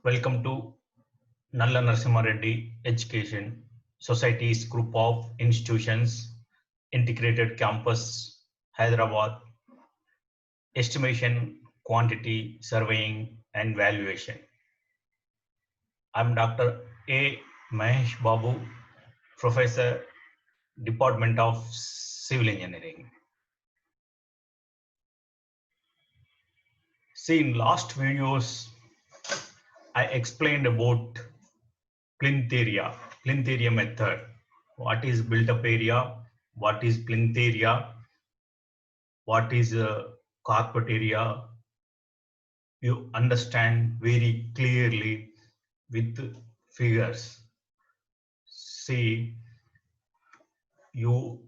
Welcome to Nalla Narasimha Reddy Education Society's group of institutions, integrated campus, Hyderabad, estimation, quantity, surveying, and valuation. I'm Dr. A. Mahesh Babu, Professor, Department of Civil Engineering. See, in last videos, I explained about plinth area method. What is built-up area? What is plinth area? What is carpet area? You understand very clearly with figures. See, you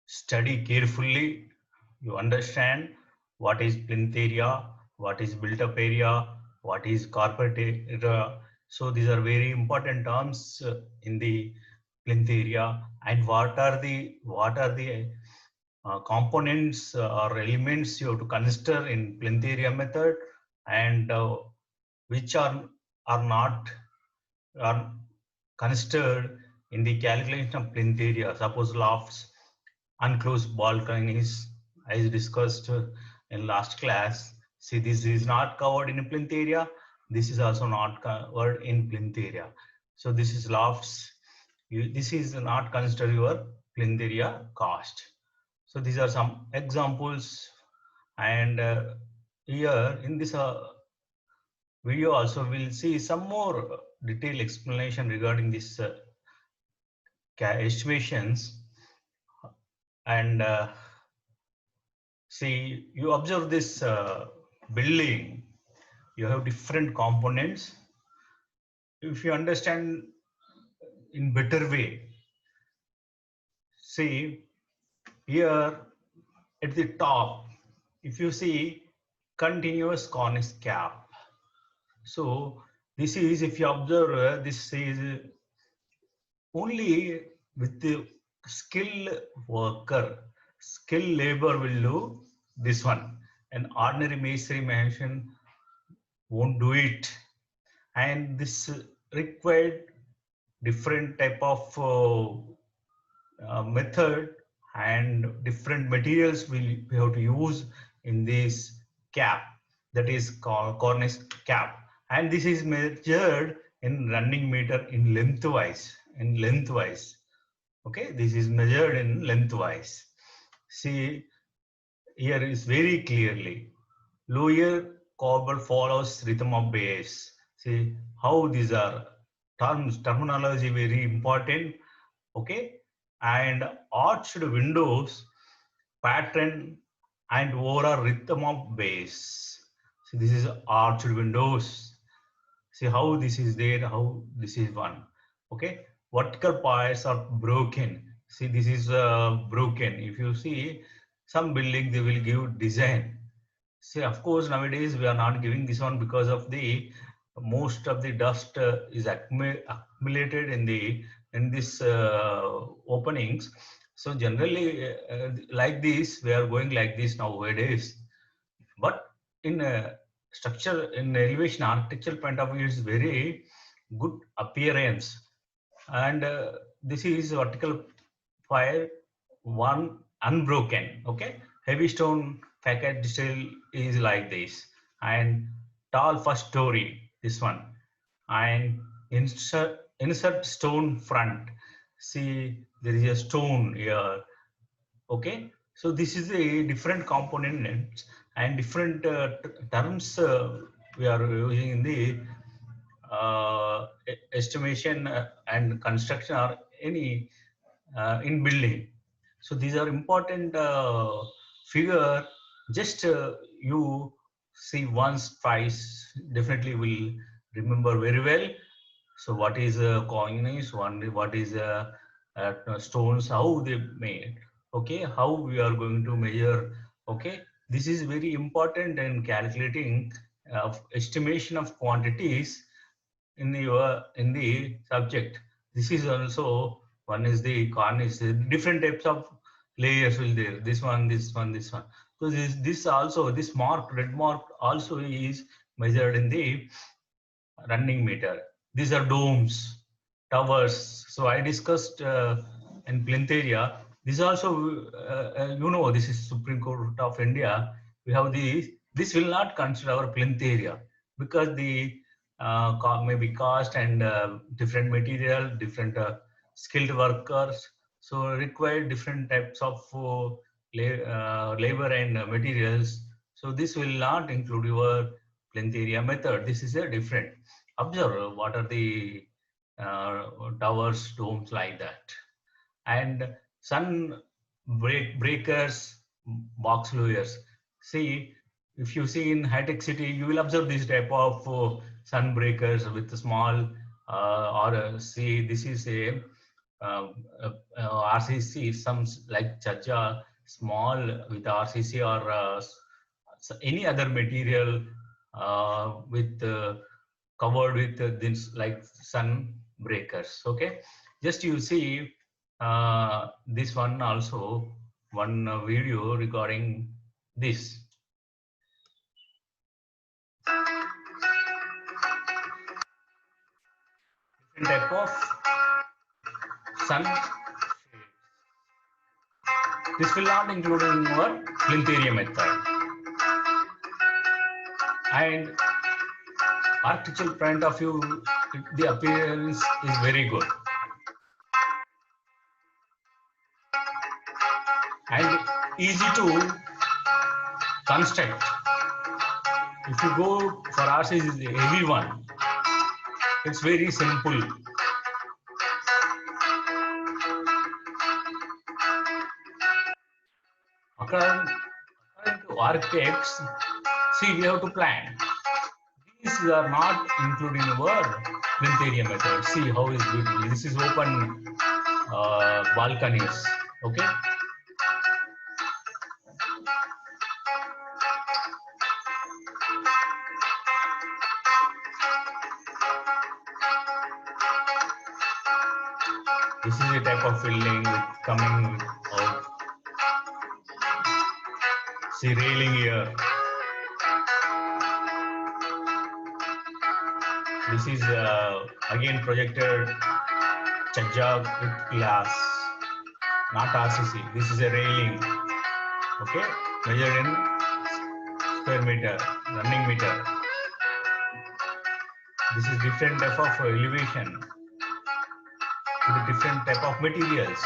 study carefully, you understand what is plinth area, what is built-up area, what is carpet area. So these are very important terms in the plinth area, and what are the components or elements you have to consider in plinth area method, and which are not are considered in the calculation of plinth area. Suppose lofts, unclosed balconies, as discussed in last class. See, this is not covered in plinth area. This is also not covered in plinth area. So this is lofts. This is not considered your plinth area cost. So these are some examples, and here in this video also we'll see some more detailed explanation regarding this estimations. And see, you observe this building, you have different components. If you understand in better way, see here at the top, if you see continuous cornice cap. So this is, if you observe, this is only with the skilled worker, skilled labor will do this one. An ordinary masonry machine won't do it. And this required different type of method and different materials we have to use in this cap, that is called cornice cap. And this is measured in running meter in lengthwise. Okay, this is measured in lengthwise. See, here is very clearly lower corbel follows rhythm of base. See how these are terminology very important. Okay, and arched windows pattern and overall rhythm of base. See, this is arched windows. See how this is there, how this is one. Okay, vertical piers are broken. See, this is broken. If you see some building, they will give design. See, of course, nowadays we are not giving this one because of the most of the dust is accumulated in this openings. So generally, like this, we are going like this nowadays. But in structure, in elevation architectural point of view, is very good appearance. And this is vertical fire one unbroken. Okay, heavy stone facade still is like this, and tall first story, this one, and insert stone front. See, there is a stone here. Okay, so this is a different components and different terms we are using in the estimation and construction or any in building. So these are important figure. Just you see once, twice, definitely will remember very well. So what is coins, what is stones, how they made, okay, how we are going to measure, okay. This is very important in calculating estimation of quantities in the subject. This is also one is the cornice, different types of layers will there. This one, this one, this one. So this also, this mark, red mark also is measured in the running meter. These are domes, towers. So I discussed in plinth area. This also, this is Supreme Court of India. We have the, this will not consider our plinth area because the maybe cost and different material, different skilled workers. So require different types of labor and materials. So this will not include your plinth area method. This is a different. Observe what are the towers, domes like that. And sun breakers, box lawyers. See, if you see in high-tech city, you will observe this type of sun breakers with the small see, this is a RCC, some like chacha, small with RCC or any other material with covered with this like sun breakers. Okay, just you see this one also one video regarding this. Different type of sun. This will not include in our plinth area method. And architectural point of view, the appearance is very good. And easy to construct. If you go for RCC, is a heavy one. It's very simple. According to architects, see, we have to plan. These are not included in our plinth area method. See how is beautiful. This is open balconies. Okay. This is a type of filling with coming out. See railing here. This is again projected chajja with glass, not RCC. This is a railing. Okay, measured in square meter, running meter. This is different type of elevation with different type of materials.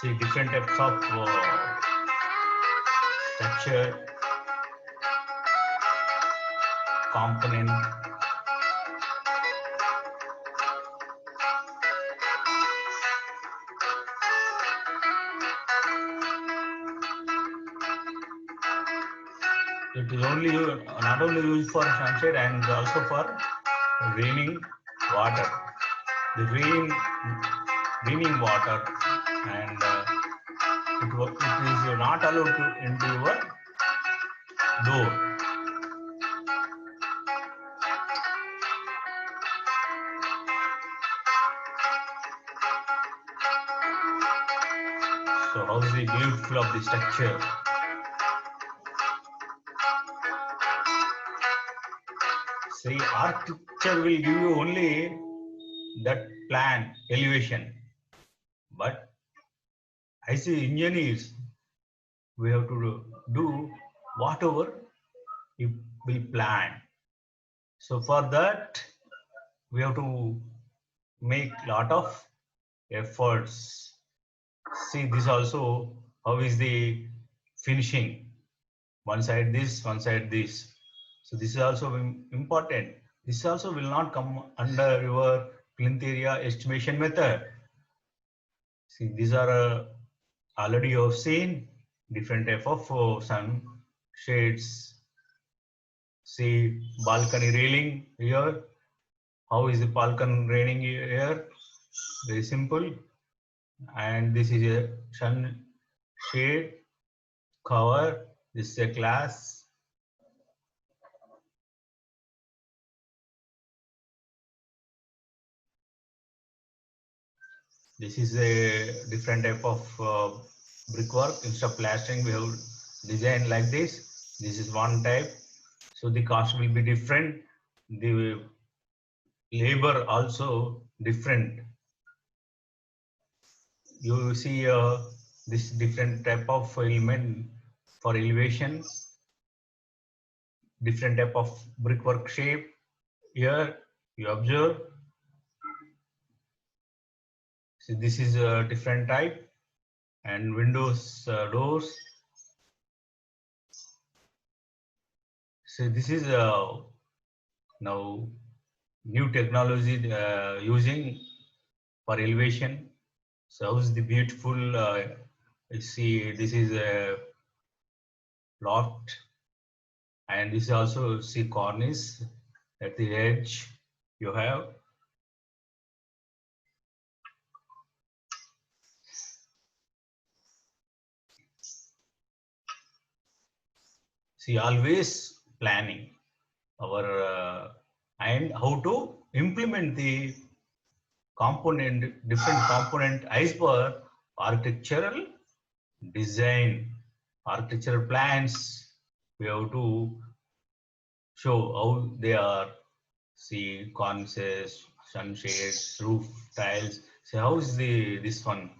See different types of structure, component. It is only not only used for sunshade and also for raining water. The raining water, and it is not allowed to into your door. So how is the beautiful of the structure? See, architecture will give you only that plan, elevation. But I see engineers, we have to do whatever we plan. So for that, we have to make lot of efforts. See this also, how is the finishing? One side this, one side this. So this is also important. This also will not come under your plinth area estimation method. See, these are already you have seen. different type of sun shades. See balcony railing here. How is the balcony railing here? Very simple. And this is a sun shade cover. This is a glass. This is a different type of brickwork. Instead of plastering, we have designed like this. This is one type. So the cost will be different. The labor also different. You see this different type of element for elevation, different type of brickwork shape. Here you observe. So this is a different type, and windows, doors. So this is now new technology using for elevation. So how's the beautiful, you see this is a loft, and this is also see cornice at the edge you have. See, always planning our and how to implement the component, different component as per architectural design, architectural plans. We have to show how they are. See cornices, sunshades, roof tiles. See how is the this one?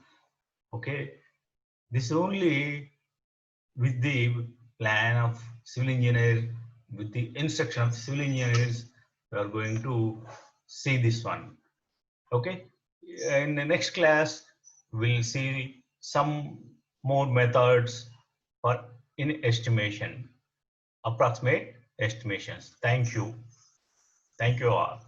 Okay, this only with the plan of civil engineer, with the instruction of civil engineers, we are going to see this one. Okay, in the next class, we'll see some more methods for in estimation, approximate estimations. Thank you. Thank you all.